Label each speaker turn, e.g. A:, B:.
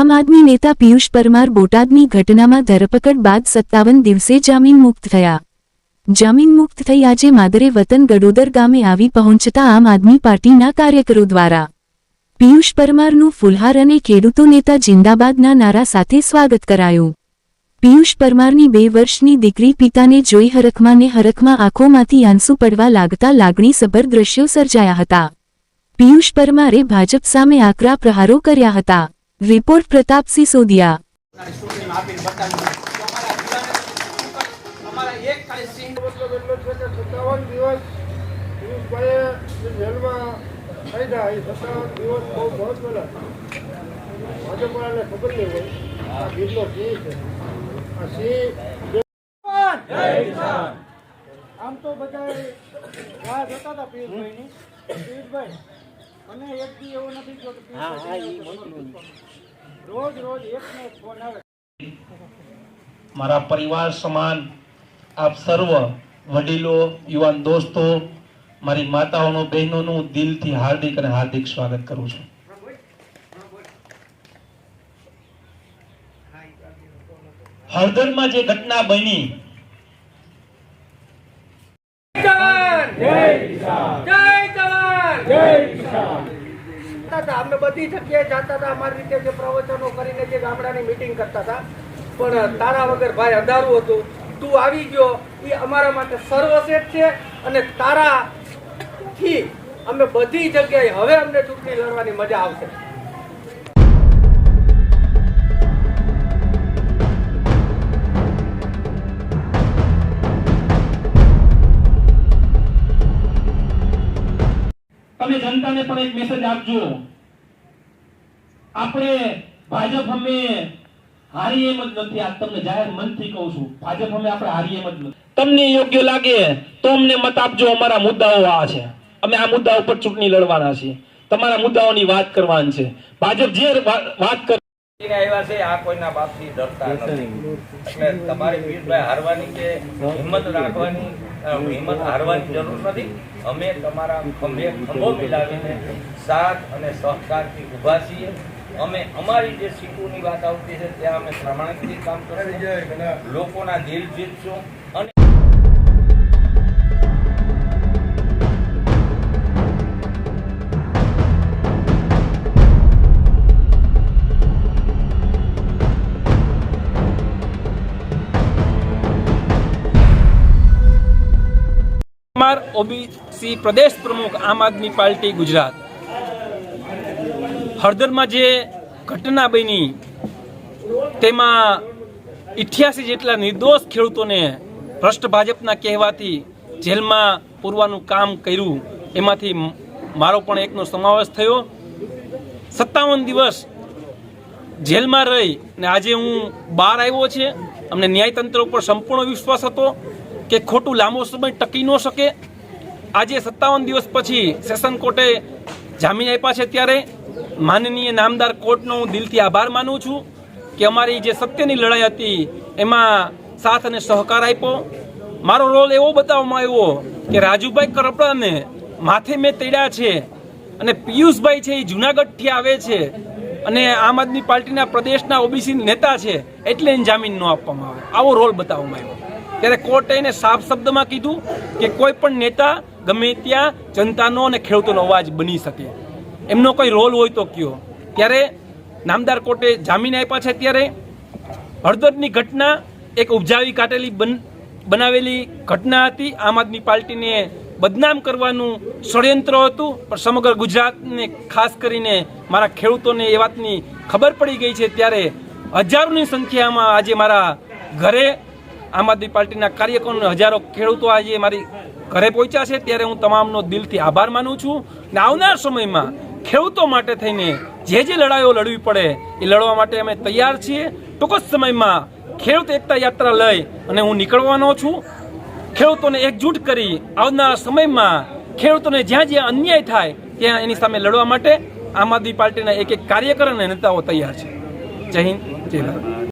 A: આમ આદમી નેતા પિયુષ પરમાર બોટાદની ઘટનામાં ધરપકડ બાદ 57 દિવસે જામીન મુક્ત થયા। જામીન મુક્ત થઈ આજે માદરે વતન ગડોદર ગામે આવી પહોંચતા આમ આદમી પાર્ટીના કાર્યકરો દ્વારા પિયુષ પરમારનું ફુલહાર અને ખેડૂતો નેતા જિંદાબાદના નારા સાથે સ્વાગત કરાયું। પિયુષ પરમારની 2 વર્ષની દીકરી પિતાને જોઈ હરખમાં આંખોમાંથી આંસુ પડવા લાગતા લાગણીસભર દ્રશ્યો સર્જાયા હતા। પિયુષ પરમારે ભાજપ સામે આકરા પ્રહારો કર્યા હતા। રિપોર્ટ પ્રતાપ સિસોદિયા।
B: આમ તો બધા રાહ જોતા હતા પિયુષભાઈ અને એક દી એવું નથી કે રોજ એકનો ફોન આવે।
C: મારા પરિવાર સમાન આપ સર્વ વડીલો, યુવાન દોસ્તો, મારી માતાઓનો, બહેનોનું દિલથી હાર્દિક સ્વાગત કરું છું। હળદરમાં જે ઘટના બની,
B: અમે બધી જગ્યાએ જતા હતા, અમારી રીતે જે પ્રવચનો કરીને જે ગામડાની મીટિંગ કરતા હતા, પણ તારા વગર ભાઈ અંધારું હતું। તું આવી ગયો એ અમારા માટે સર્વશ્રેષ્ઠ છે અને તારાથી અમે બધી જગ્યાએ હવે અમને ચૂંટણી લડવાની મજા આવશે।
C: તમે જનતાને પણ એક મેસેજ આપજો, આપણે ભાજપ અમે હારી એમ જ નથી। આ તમને જાહેર મનથી કહું છું, ભાજપ અમે આપણે હારી એમ જ નથી। તમને યોગ્ય લાગે તો અમને મત આપજો। અમારા મુદ્દાઓ આ છે, અમે આ મુદ્દાઓ પર ચૂંટણી લડવાના છીએ, તમારા મુદ્દાઓની વાત કરવાની છે। ભાજપ જે વાત કરે
D: આવ્યા છે આ કોઈના બાપથી ડરતા નથી, એટલે તમારે પિયુષભાઈ હારવાની કે હિંમત રાખવાની, હિંમત હારવાની જરૂર નથી। અમે તમારા ખંભો મિલાવીને સાથ અને સહકારથી ઊભા છીએ। અમે અમારી જે સીટોની વાત આવતી છે ત્યાં અમે પ્રામાણિકથી કામ કરીશું, લોકોના દિલ જીતશું અને ओबीसी प्रदेश प्रमुख आम आदमी पार्टी गुजरात। हळदर में जे घटना बनी तेमां 88 जेटला निर्दोष खेडूतोने भ्रष्ट भाजपना कहेवाथी जेल में पूरवानुं काम कर्युं, एमांथी मारो पण एकनो समावेश थयो। 57 दिवस जेल में रही ने आजे हूँ बहार आव्यो छे। अमने न्यायतंत्र पर संपूर्ण विश्वास हतो કે ખોટું લાંબો સમય ટકી ન શકે। આજે 57 દિવસ પછી સેશન કોર્ટે જામીન આપ્યા છે, ત્યારે માનનીય નામદાર કોર્ટનો હું દિલથી આભાર માનું છું કે અમારી જે સત્યની લડાઈ હતી એમાં સાથ અને સહકાર આપ્યો। મારો રોલ એવો બતાવવામાં આવ્યો કે રાજુભાઈ કરપડાને માથે મેં તેડ્યા છે અને પિયુષભાઈ છે એ જૂનાગઢથી આવે છે અને આમ આદમી પાર્ટીના પ્રદેશના ઓબીસી નેતા છે એટલે એને જામીન ન આપવામાં આવે, આવો રોલ બતાવવામાં આવ્યો। ત્યારે કોર્ટે એને સાફ શબ્દમાં કીધું કે કોઈ પણ નેતા ગમે ત્યાં જનતાનો અને ખેડૂતોનો અવાજ બની શકે, એમનો કોઈ રોલ હોય તો કયો। ત્યારે નામદાર કોર્ટે જામીન આપ્યા છે। ત્યારે હળદરની ઘટના એક ઉપજાવી કાઢેલી બનાવેલી ઘટના હતી, આમ આદમી પાર્ટીને બદનામ કરવાનું ષડયંત્ર હતું, પણ સમગ્ર ગુજરાતને ખાસ કરીને મારા ખેડૂતોને એ વાતની ખબર પડી ગઈ છે। ત્યારે હજારોની સંખ્યામાં આજે મારા ઘરે આમ આદમી પાર્ટીના કાર્યકરો, હજારો ખેડૂતો આજે મારી ઘરે પહોંચ્યા છે। ત્યારે હું તમામનો દિલથી આભાર માનું છું અને આવનાર સમયમાં ખેડૂતો માટે થઈને જે લડાઈઓ લડવી પડે એ લડવા માટે અમે તૈયાર છીએ। ટૂંક જ સમયમાં ખેડૂત એકતા યાત્રા લઈ અને હું નીકળવાનો છું। ખેડૂતોને એકજૂટ કરી આવનારા સમયમાં ખેડૂતોને જ્યાં અન્યાય થાય ત્યાં એની સામે લડવા માટે આમ આદમી પાર્ટીના એક કાર્યકર અને નેતાઓ તૈયાર છે। જય હિન્દ, જય ભારત।